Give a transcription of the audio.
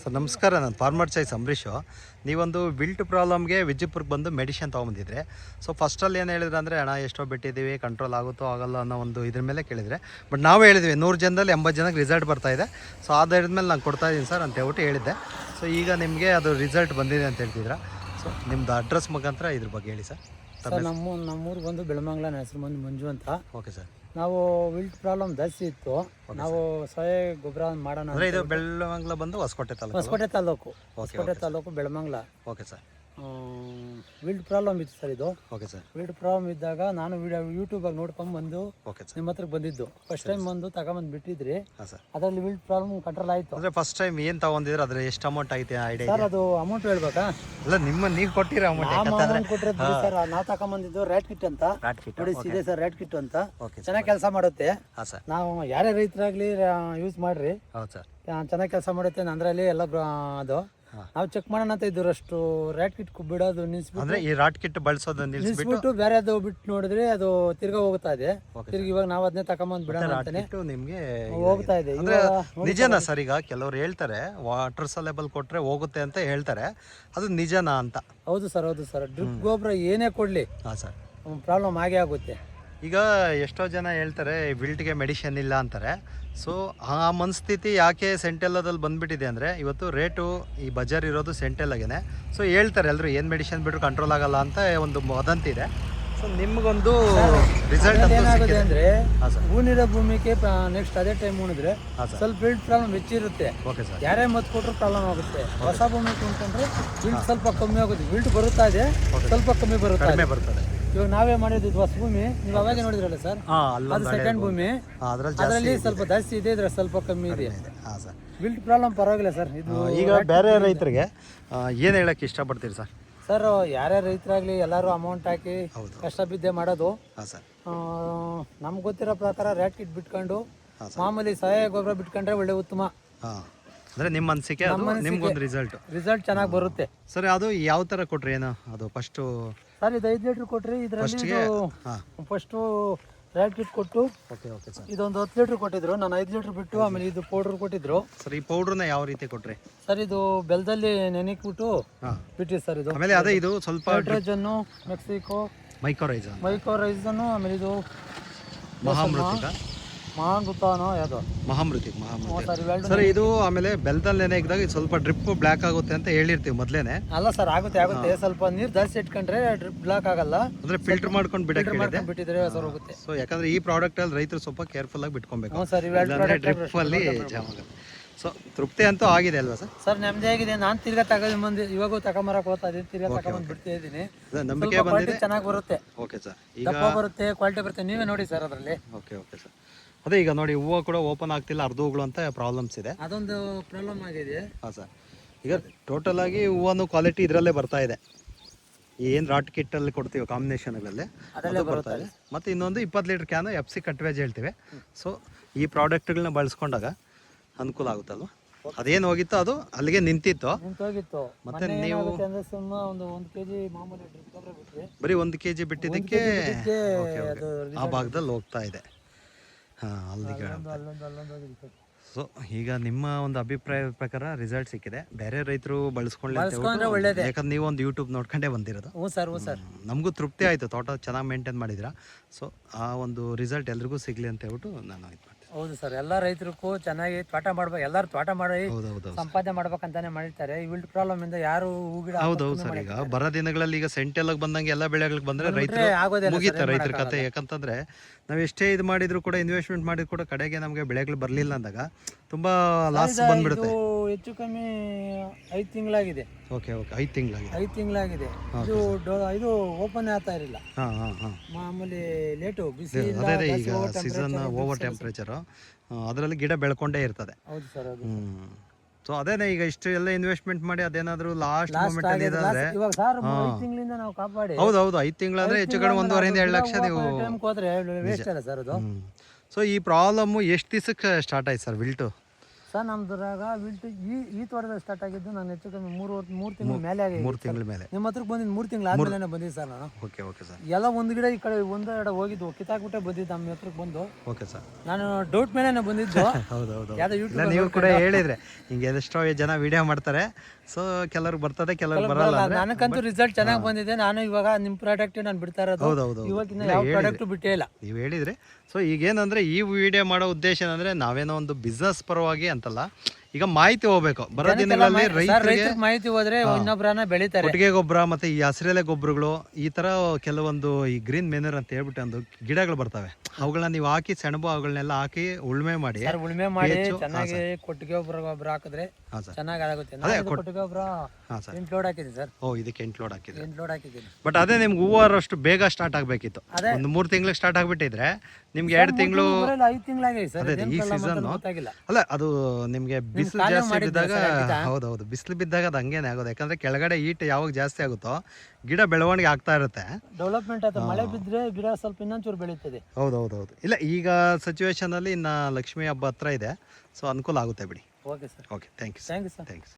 Sir ನಮಸ್ಕಾರ, ನಾನು farmer choice Ambareesh. ನೀವೊಂದು ವಿಲ್ಟ್ ಪ್ರಾಬ್ಲಮ್ಗೆ ವಿಜಯಪುರಕ್ಕೆ ಬಂದು ಮೆಡಿಷನ್ ತೊಗೊಂಬಂದಿದ್ರೆ. ಸೊ ಫಸ್ಟಲ್ಲಿ ಏನು ಹೇಳಿದ್ರೆ ಅಂದರೆ, ಹಣ ಎಷ್ಟೋ ಬಿಟ್ಟಿದ್ದೀವಿ, ಕಂಟ್ರೋಲ್ ಆಗುತ್ತೋ ಆಗಲ್ಲ ಅನ್ನೋ ಒಂದು ಇದ್ರ ಮೇಲೆ ಕೇಳಿದರೆ. ಬಟ್ ನಾವು ಹೇಳಿದ್ವಿ 100 ಜನದಲ್ಲಿ 80 ಜನಕ್ಕೆ ರಿಸಲ್ಟ್ ಬರ್ತಾಯಿದೆ. ಸೊ ಆಧಾರದ ಮೇಲೆ ನಾನು ಕೊಡ್ತಾಯಿದ್ದೀನಿ ಸರ್ ಅಂತ ಹೇಳ್ಬಿಟ್ಟು ಹೇಳಿದ್ದೆ. ಸೊ ಈಗ ನಿಮಗೆ ಅದು ರಿಸಲ್ಟ್ ಬಂದಿದೆ ಅಂತ ಹೇಳ್ತಿದ್ದೀರಾ. ಸೊ ನಿಮ್ಮದು ಅಡ್ರೆಸ್ ಮುಖಾಂತರ ಇದ್ರ ಬಗ್ಗೆ ಹೇಳಿ ಸರ್. ಸರ್ ನಮ್ಮೂರು ಬಂದು ಬೆಳಮಂಗ್ಲ, ನನ್ನ ಹೆಸರು ಬಂದು ಮಂಜು ಅಂತ. Okay sir. ನಾವು ವಿಲ್ಟ್ ಪ್ರಾಬ್ಲಮ್ ಜಾಸ್ತಿ ಇತ್ತು. ನಾವು ಸಾವಯವ ಗೊಬ್ಬರ ಮಾಡೋಣ ಅಂದರೆ ಇದು ಬೆಳಮಂಗ್ಲ ಬಂದು Hoskote taluk. Hoskote taluk Belamangala. Okay sir. Wilt problem ಇತ್ತು ಸರ್ ಇದು. Okay sir. ವಿಲ್ಟ್ ಪ್ರಾಬ್ಲಮ್ ಇದ್ದಾಗ ನಾನು ಯೂಟ್ಯೂಬಾಗಿ ನೋಡ್ಕೊಂಡು ಬಂದು ನಿಮ್ಮ ಹತ್ರಕ್ಕೆ ಬಂದಿದ್ದು. ಫಸ್ಟ್ ಟೈಮ್ ಬಂದು ತಗೊಂಬಂದು ಬಿಟ್ಟಿದ್ರಿ. ಅದರಲ್ಲಿ ವಿಲ್ಟ್ ಪ್ರಾಬ್ಲಮ್ ಕಂಟ್ರೋಲ್ ಆಯಿತು. ಅಂದರೆ ಫಸ್ಟ್ ಟೈಮ್ ಏನು ತಗೊಂಡಿದ್ರೆ ಅದ್ರ ಎಷ್ಟು ಅಮೌಂಟ್ ಐತೆ ಐಡಿಯಾ ಸರ್? ಅದು ಅಮೌಂಟ್ ಹೇಳ್ಬೇಕಾ? ಅಲ್ಲ, ನೀವು ಕೊಟ್ಟಿರೋ ಅಮೌಂಟ್ ಕೊಟ್ಟಿರೋದು ಸರ್. ನಾವು ತಗೊಂಬಂದಿದ್ದು ರ್ಯಾಟ್ ಕಿಟ್ ಅಂತ ನೋಡಿ, ಇದೆ ಸರ್ ರ್ಯಾಟ್ ಕಿಟ್ ಅಂತ. ಚೆನ್ನಾಗಿ ಕೆಲಸ ಮಾಡುತ್ತೆ. ನಾವು ಯಾರೇ ರೈತರಾಗ್ಲಿ ಯೂಸ್ ಮಾಡ್ರಿ, ಚೆನ್ನಾಗಿ ಕೆಲಸ ಮಾಡುತ್ತೆ. ಅದರಲ್ಲಿ ಎಲ್ಲ ಅದು ನಾವು ಚೆಕ್ ಮಾಡೋಣ ಅಂತ ಇದ್ರು. ಅಷ್ಟು ರ್ಯಾಟ್ ಕಿಟ್ ಬಿಡೋದು ನಿಲ್ಸ್ಬಿಟ್ಟು, ಈ ರಾಟ್ ಕಿಟ್ ಬಳಸೋದು ನಿಲ್ಸ್ಬಿಟ್ಟು ಬೇರೆ ಅದು ಬಿಟ್ಟು ನೋಡಿದ್ರೆ ಅದು ತಿರ್ಗಾ ಹೋಗ್ತಾ ಇದೆ. ತಿರ್ಗಿ ಇವಾಗ ನಾವು ಅದನ್ನೇ ತಗೊಂಬಂದ್ ಬಿಡೋಣ ಅಂತಾನೆ ನಿಮ್ಗೆ ಹೋಗ್ತಾ ಇದೆ. ನಿಜನಾ ಸರ್? ಈಗ ಕೆಲವ್ರು ಹೇಳ್ತಾರೆ ವಾಟರ್ ಸಲೇಬಲ್ ಕೊಟ್ರೆ ಹೋಗುತ್ತೆ ಅಂತ ಹೇಳ್ತಾರೆ, ಅದು ನಿಜನಾ ಅಂತ? ಹೌದು ಸರ್, ಹೌದು ಸರ್. ಡ್ರಿಪ್ ಗೊಬ್ಬರ ಏನೇ ಕೊಡ್ಲಿ ಸರ್ ಪ್ರಾಬ್ಲಮ್ ಆಗೇ ಆಗುತ್ತೆ. ಈಗ ಎಷ್ಟೋ ಜನ ಹೇಳ್ತಾರೆ ವಿಲ್ಟ್ಗೆ ಮೆಡಿಷನ್ ಇಲ್ಲ ಅಂತಾರೆ. ಸೊ ಆ ಮನಸ್ಥಿತಿ ಯಾಕೆ ಸೆಂಟೆಲ್ಲದಲ್ಲಿ ಬಂದುಬಿಟ್ಟಿದೆ ಅಂದರೆ, ಇವತ್ತು ರೇಟು ಈ ಬಜಾರ್ ಇರೋದು ಸೆಂಟೆಲ್ಲಾಗೇ. ಸೊ ಹೇಳ್ತಾರೆ ಎಲ್ಲರೂ ಏನು ಮೆಡಿಷನ್ ಬಿಟ್ಟರು ಕಂಟ್ರೋಲ್ ಆಗಲ್ಲ ಅಂತ ಒಂದು ವದಂತಿ ಇದೆ. ಸೊ ನಿಮಗೊಂದು ರಿಸಲ್ಟ್ ಏನಾಗುತ್ತೆ ಅಂದರೆ, ಹೂನಿರೋ ಭೂಮಿಗೆ ನೆಕ್ಸ್ಟ್ ಅದೇ ಟೈಮ್ ಉಣಿದ್ರೆ ಸ್ವಲ್ಪ ವಿಲ್ಟ್ ಪ್ರಾಬ್ಲಮ್ ಹೆಚ್ಚಿರುತ್ತೆ. Okay sir. ಯಾರೇ ಮದ್ದು ಕೊಟ್ಟರು ಪ್ರಾಬ್ಲಮ್ ಆಗುತ್ತೆ. ಹೊಸ ಭೂಮಿ ಕುಂತ್ಕೊಂಡ್ರೆ ವಿಲ್ಟ್ ಸ್ವಲ್ಪ ಕಮ್ಮಿ ಆಗುತ್ತೆ. ವಿಲ್ಟ್ ಬರುತ್ತಾ ಇದೆ, ಸ್ವಲ್ಪ ಕಮ್ಮಿ ಬರ್ತದೆ. ಇವಾಗ ನಾವೇ ಮಾಡಿದ್ದು ಹೊಸ ಭೂಮಿ, ನೀವು ಅವಾಗ ನೋಡಿದ್ರಲ್ಲ ಸರ್, ಅದು ಸೆಕೆಂಡ್ ಭೂಮಿ. ಅದರಲ್ಲಿ ಸ್ವಲ್ಪ ಜಾಸ್ತಿ ಇದೆ, ಇದ್ರಲ್ಲಿ ಸ್ವಲ್ಪ ಕಮ್ಮಿ ಇದೆ. ವಿಲ್ಟ್ ಪ್ರಾಬ್ಲಮ್ ಪರವಾಗಿಲ್ಲ ಸರ್. ಇದು ಈಗ ಬೇರೆ ರೈತರಿಗೆ ಏನು ಹೇಳಕ್ಕೆ ಇಷ್ಟಪಡ್ತೀರಿ ಸರ್? ಸರ್, ಯಾರೇ ರೈತರಾಗಲಿ ಎಲ್ಲರೂ ಅಮೌಂಟ್ ಹಾಕಿ ಕಷ್ಟ ಬಿದ್ದೆ ಮಾಡೋದು. ನಮ್ಗೆ ಗೊತ್ತಿರೋ ಪ್ರಕಾರ ರ್ಯಾಟ್ ಕಿಟ್ ಬಿಟ್ಕೊಂಡು ಮಾಮೂಲಿ ಸಾವಯವ ಗೊಬ್ಬರ ಬಿಟ್ಕೊಂಡ್ರೆ ಒಳ್ಳೆ ಉತ್ತಮ. ಅಂದರೆ ನಿಮ್ಮ ಅನಿಸಿಕೆ, ನಿಮ್ಗೊಂದು ರಿಸಲ್ಟ್ ಚೆನ್ನಾಗಿ ಬರುತ್ತೆ ಸರ್. ಅದು ಯಾವ ಥರ ಕೊಟ್ರಿ? ಏನು ಅದು ಫಸ್ಟು ಸರ್? ಇದು 5 ಲೀಟ್ರ್ ಕೊಟ್ರಿ. ಇದರಲ್ಲಿ ಫಸ್ಟು ರ್ಯಾಟ್ ಕಿಟ್ ಕೊಟ್ಟು ಇದೊಂದು 10 ಲೀಟ್ರ್ ಕೊಟ್ಟಿದ್ರು. ನಾನು 5 ಲೀಟ್ರ್ ಬಿಟ್ಟು ಆಮೇಲೆ ಇದು ಪೌಡ್ರ್ ಕೊಟ್ಟಿದ್ರು ಸರ್. ಈ ಪೌಡ್ರನ್ನ ಯಾವ ರೀತಿ ಕೊಟ್ರಿ ಸರ್? ಇದು ಬೆಲ್ಲದಲ್ಲಿ ನೆನೆಕ್ಬಿಟ್ಟು ಬಿಟ್ಟಿ ಸರ್. ಇದು ಆಮೇಲೆ ಅದೇ ಇದು ಸ್ವಲ್ಪ ಹೈಡ್ರೋಜನ್ನು, ಮೆಕ್ಸಿಕೋ ಮೈಕೋರೈಸನ್ನು, ಆಮೇಲೆ ಇದು ಮಹಾಮೃತನೋ ಯಾವುದು ಮಹಾಮೃತಿ ಸರ್. ಇದು ಆಮೇಲೆ ಬೆಲ್ಲದಲ್ಲಿ ನೆನೆಗಿದಾಗ ಸ್ವಲ್ಪ ಡ್ರಿಪ್ ಬ್ಲ್ಯಾಕ್ ಆಗುತ್ತೆ ಅಂತ ಹೇಳಿರ್ತೀವಿ ಮೊದಲೇನೆ. ಅಲ್ಲ ಸರ್, ಆಗುತ್ತೆ. ಸ್ವಲ್ಪ ನೀರು ಜಾಸ್ತಿ ಇಟ್ಕೊಂಡ್ರೆ ಡ್ರಿಪ್ ಬ್ಲ್ಯಾಕ್ ಆಗಲ್ಲ. ಅಂದ್ರೆ ಫಿಲ್ಟರ್ ಮಾಡ್ಕೊಂಡು ಬಿಟ್ಟಿದ್ರೆ ಸರ್ ಹೋಗುತ್ತೆ. ಸೊ ಯಾಕಂದ್ರೆ ಈ ಪ್ರಾಡಕ್ಟ್ ಅಲ್ಲಿ ರೈತರು ಸ್ವಲ್ಪ ಕೇರ್ಫುಲ್ ಆಗಿ ಬಿಟ್ಕೊಬೇಕು ಸರ್. ಡ್ರಿಪ್ ಅಲ್ಲಿ ಜಾಮ್ ಆಗುತ್ತೆ. ಸೊ ತೃಪ್ತಿ ಅಂತೂ ಆಗಿದೆ ಅಲ್ವಾ ಸರ್? ಸರ್, ನೆಮ್ಮದಿ ಆಗಿದೆ. ನಾನು ತಿರ್ಗಾ ತಗೊಂಡು ಇವಾಗ ತಗೊಂಬರಕ್ಕೆ ಹೋಗ್ತಾ ಇದ್ದೀನಿ. ತಿರ್ಗಾ ತಗೊಂಡು ಬಿಡ್ತಾ ಇದ್ದೀನಿ. ನಂಬಿಕೆ ಬಂದಿದೆ, ಚೆನ್ನಾಗಿ ಬರುತ್ತೆ. Okay sir. ಈಗ ಬರುತ್ತೆ, ಕ್ವಾಲಿಟಿ ಬರುತ್ತೆ. ನೀವೇ ನೋಡಿ ಸರ್ ಅದರಲ್ಲಿ. Okay sir. ಅದೇ ಈಗ ನೋಡಿ, ಹೂವು ಕೂಡ ಓಪನ್ ಆಗ್ತಿಲ್ಲ, ಅರ್ಧಗಳು ಅಂತ ಪ್ರಾಬ್ಲಮ್ಸ್ ಇದೆ. ಅದೊಂದು ಪ್ರಾಬ್ಲಮ್ ಆಗಿದೆ. ಹಾಂ ಸರ್. ಈಗ ಟೋಟಲ್ ಆಗಿ ಹೂವನ್ನು ಕ್ವಾಲಿಟಿ ಇದರಲ್ಲೇ ಬರ್ತಾ ಇದೆ. ಏನು ರಾಟ್ ಕಿಟ್ಟಲ್ಲಿ ಕೊಡ್ತೀವಿ ಕಾಂಬಿನೇಷನ್ಗಳಲ್ಲಿ ಬರ್ತಾ ಇದೆ. ಮತ್ತು ಇನ್ನೊಂದು 20 ಲೀಟ್ರ್ ಕ್ಯಾನು FC ಕಟ್ವೇಜ್ ಹೇಳ್ತೀವಿ. ಸೊ ಈ ಪ್ರಾಡಕ್ಟ್ಗಳನ್ನ ಬಳಸ್ಕೊಂಡಾಗ ಅನುಕೂಲ ಆಗುತ್ತಲ್ವ? ಅದೇನು ಹೋಗಿತ್ತು ಅದು ಅಲ್ಲಿಗೆ ನಿಂತಿತ್ತು. ಮತ್ತೆ ನೀವು ಬರೀ 1 kg ಬಿಟ್ಟಿದ್ದಕ್ಕೆ ಆ ಭಾಗದಲ್ಲಿ ಹೋಗ್ತಾ ಇದೆ. ಅಲ್ಲಿಗೆ. ಸೊ ಈಗ ನಿಮ್ಮ ಒಂದು ಅಭಿಪ್ರಾಯದ ಪ್ರಕಾರ ರಿಸಲ್ಟ್ ಸಿಕ್ಕಿದೆ. ಬೇರೆ ರೈತರು ಬಳಸ್ಕೊಳ್ಳಿ, ಯಾಕಂದ್ರೆ ನೀವು ಒಂದು ಯೂಟ್ಯೂಬ್ ನೋಡ್ಕೊಂಡೇ ಬಂದಿರೋದು. ನಮಗೂ ತೃಪ್ತಿ ಆಯಿತು, ತೋಟ ಚೆನ್ನಾಗಿ ಮೇಂಟೈನ್ ಮಾಡಿದಿರಾ. ಸೊ ಆ ಒಂದು ರಿಸಲ್ಟ್ ಎಲ್ರಿಗೂ ಸಿಗಲಿ ಅಂತ ಹೇಳ್ಬಿಟ್ಟು ನಾನು ಇದು ಮಾಡ್ತೀನಿ. ಹೌದು ಸರ್, ಎಲ್ಲ ರೈತರಿಗೂ ಚೆನ್ನಾಗಿ ತೋಟ ಮಾಡ್ಬೇಕು. ಎಲ್ಲರೂ ತೋಟ ಮಾಡಿ ಸಂಪಾದನೆ ಮಾಡ್ಬೇಕಂತಾನೆ ಮಾಡಿರ್ತಾರೆ. ಈ ವಿಲ್ಟ್ ಪ್ರಾಬ್ಲಮ್ ಇಂದ ಯಾರು ಹೂಗಿಡ. ಹೌದು ಸರ್. ಈಗ ಬರೋ ದಿನಗಳಲ್ಲಿ ಈಗ ಸೆಂಟೆಲ್ಗೆ ಬಂದಂಗೆ ಎಲ್ಲ ಬೆಳೆಗಳಿಗೆ ಬಂದ್ರೆ ರೈತರು ಮುಗೀತಾರೆ ರೈತರ ಕತೆ. ಯಾಕಂತಂದ್ರೆ ನಾವು ಎಷ್ಟೇ ಇದು ಮಾಡಿದ್ರು ಕೂಡ, ಇನ್ವೆಸ್ಟ್ಮೆಂಟ್ ಮಾಡಿದ್ರು ಕೂಡ ಕಡೆಗೆ ನಮಗೆ ಬೆಳೆಗಳು ಬರಲಿಲ್ಲ ಅಂದಾಗ ತುಂಬಾ ಲಾಸ್ ಬಂದ್ಬಿಡುತ್ತೆ. ಹೆಚ್ಚು ಕಮ್ಮಿ 5 ತಿಂಗಳಾಗಿದೆ. ಓಕೆ 5 ತಿಂಗಳಾಗಿದೆ. ಇದು ಓಪನ್ ಆಗ್ತಾ ಇರಲಿಲ್ಲ. ಮಾಮೂಲಿ ಲೇಟು ಬಿಸಿ. ಅದೇ ಈಗ ಸೀಸನ್ ಓವರ್ ಟೆಂಪರೇಚರ್, ಅದರಲ್ಲಿ ಗಿಡ ಬೆಳ್ಕೊಂಡೇ ಇರ್ತದೆ. ಹೌದು ಸರ್. ಸೊ ಅದೇನೆ, ಈಗ ಇಷ್ಟು ಎಲ್ಲ ಇನ್ವೆಸ್ಟ್ಮೆಂಟ್ ಮಾಡಿ ಅದೇನಾದ್ರು ಲಾಸ್ಟ್ ಮೂಮೆಂಟ್ ಅಲ್ಲಿ ಇದಾದ್ರೆ, ಹೌದು 5 ತಿಂಗಳಂದ್ರೆ ಹೆಚ್ಚು ಕಡೆ 1.5 ಇಂದ 2 ಲಕ್ಷ ನೀವು. ಸೊ ಈ ಪ್ರಾಬ್ಲಮ್ ಎಷ್ಟು ದಿವಸಕ್ಕೆ ಸ್ಟಾರ್ಟ್ ಆಯ್ತು ಸರ್ ವಿಲ್ಟು? ಸರ್ ನಮ್ದ್ರಾಗ ವಿಲ್ಟ್ ಈ ತೋಟದಲ್ಲಿ ಸ್ಟಾರ್ಟ್ ಆಗಿದ್ದು ನಾನು ಹೆಚ್ಚು ಕಮ್ಮಿ 3 ತಿಂಗಳ ಮೇಲೆ ಆಗಿದೆ 3 ತಿಂಗಳ ಮೇಲೆ. ನಿಮ್ಮ ಹತ್ರಕ್ಕೆ ಬಂದಿದ್ದು 3 ತಿಂಗಳು ಆದ್ಮೇಲೆ ಬಂದಿದ್ದು ಸರ್ ನಾನು. Okay okay sir. ಎಲ್ಲ ಒಂದು ಗಿಡ ಈ ಕಡೆ ಒಂದೆರಡು ಹೋಗಿದ್ದು ಕಿತ್ತಾಕ್ಬಿಟ್ಟೆ ಬಂದಿದ್ದು ನಮ್ಮ ಹತ್ರಕ್ಕೆ ಬಂದು. Okay sir. ನಾನು ಡೌಟ್ ಮೇಲೆ ಬಂದಿದ್ದು. ಹೌದೌದು. ಯಾವ್ದೋ ಇಲ್ಲ ಯೂಟ್ಯೂಬ್ ನೀವು ಕೂಡ ಹೇಳಿದ್ರೆ ಹಿಂಗೆ ಎಷ್ಟೋ ಜನ ವಿಡಿಯೋ ಮಾಡ್ತಾರೆ, ಸೊ ಕೆಲವ್ರು ಬರ್ತದೆ ಕೆಲವ್ರು ಬರಲ್ಲ. ನನಗಂತೂ ರಿಸಲ್ಟ್ ಚೆನ್ನಾಗಿ ಬಂದಿದೆ. ನಾನು ಇವಾಗ ನಿಮ್ಮ ಪ್ರಾಡಕ್ಟ್ ನಾನು ಬಿಡ್ತಾ ಇರೋದು. ಹೌದೌದು. ಇವಾಗ ಇನ್ನ ಯಾವ ಪ್ರಾಡಕ್ಟ್ ಬಿಟ್ಟೇ ಇಲ್ಲ. ನೀವು ಹೇಳಿದ್ರೆ. ಸೊ ಈಗೇನಂದ್ರೆ ಈ ವಿಡಿಯೋ ಮಾಡೋ ಉದ್ದೇಶ ಏನಂದ್ರೆ ನಾವೇನೋ ಒಂದು ಬಿಸ್ನೆಸ್ ಪರವಾಗಿ ಅಂತಲ್ಲ, ಈಗ ಮಾಹಿತಿ ಹೋಗ್ಬೇಕು. ಬರೋ ದಿನಗಳಲ್ಲಿ ರೈತರಿಗೆ ಮಾಹಿತಿ ಹೋದ್ರೆ ಇನ್ನೊಬ್ಬರನ್ನ ಬೆಳಿತಾರೆ. ಕೊಟ್ಟಿಗೆ ಗೊಬ್ಬರ ಮತ್ತೆ ಈ ಹಸಿರೆಲೆ ಗೊಬ್ಬರಗಳು ಈ ತರ ಕೆಲವೊಂದು ಈ ಗ್ರೀನ್ ಮೆನ್ಯೂರ್ ಅಂತ ಹೇಳ್ಬಿಟ್ಟು ಒಂದು ಗಿಡಗಳು ಬರ್ತವೆ, ಅವುಗಳನ್ನ ನೀವು ಹಾಕಿ ಸೆಣಬು ಅವುಗಳನ್ನೆಲ್ಲ ಹಾಕಿ ಉಳುಮೆ ಮಾಡಿ ಉಳುಮೆ ಮಾಡಿ ಚೆನ್ನಾಗಿ ಕೊಟ್ಟಿಗೆ ಗೊಬ್ಬರ ಹಾಕಿದ್ರೆ ಚೆನ್ನಾಗಿ ಆಗುತ್ತೆ. ಕೊಟ್ಟಿಗೆ ಗೊಬ್ಬರ 8 ಲೋಡ್ ಹಾಕಿದ್ದೀನಿ ಸರ್. ಓ, ಇದಕ್ಕೆ 8 ಲೋಡ್ ಹಾಕಿದ್ದೀನಿ. 8 ಲೋಡ್ ಹಾಕಿದ್ದೀನಿ. ಬಟ್ ಅದೇ ನಿಮ್ಗೆ ಹೂವಾರಷ್ಟು ಬೇಗ ಸ್ಟಾರ್ಟ್ ಆಗ್ಬೇಕಿತ್ತು. ಒಂದು 3 ತಿಂಗಳಿಗೆ ಸ್ಟಾರ್ಟ್ ಆಗ್ಬಿಟ್ಟಿದ್ರೆ ನಿಮ್ಗೆ 2 ತಿಂಗಳು 5 ತಿಂಗಳಾಗಿದೆ ಸರ್. ಈ ಸೀಸನ್ ಅಲ್ಲ, ಅದು ನಿಮ್ಗೆ ಬಿಸಿಲು ಜಾಸ್ತಿ ಬಿದ್ದಾಗ, ಹೌದೌದು, ಬಿಸಿಲು ಬಿದ್ದಾಗ ಅದು ಹಂಗೇನೆ ಆಗೋದು. ಯಾಕಂದ್ರೆ ಕೆಳಗಡೆ ಹೀಟ್ ಯಾವಾಗ ಜಾಸ್ತಿ ಆಗುತ್ತೋ ಗಿಡ ಬೆಳವಣಿಗೆ ಆಗ್ತಾ ಇರುತ್ತೆ, ಡೆವಲಪ್ಮೆಂಟ್ ಆಗುತ್ತೆ. ಮಳೆ ಬಿದ್ದರೆ ಗಿಡ ಸ್ವಲ್ಪ ಇನ್ನೊಂಚೂರು ಬೆಳೀತದೆ. ಹೌದೌದು. ಇಲ್ಲ, ಈಗ ಸಿಚುವೇಶನ್ ಅಲ್ಲಿ ಇನ್ನ ಲಕ್ಷ್ಮಿ ಹಬ್ಬ ಹತ್ರ ಇದೆ, ಸೊ ಅನುಕೂಲ ಆಗುತ್ತೆ ಬಿಡಿ. Okay sir. Okay, thank you sir. Thanks.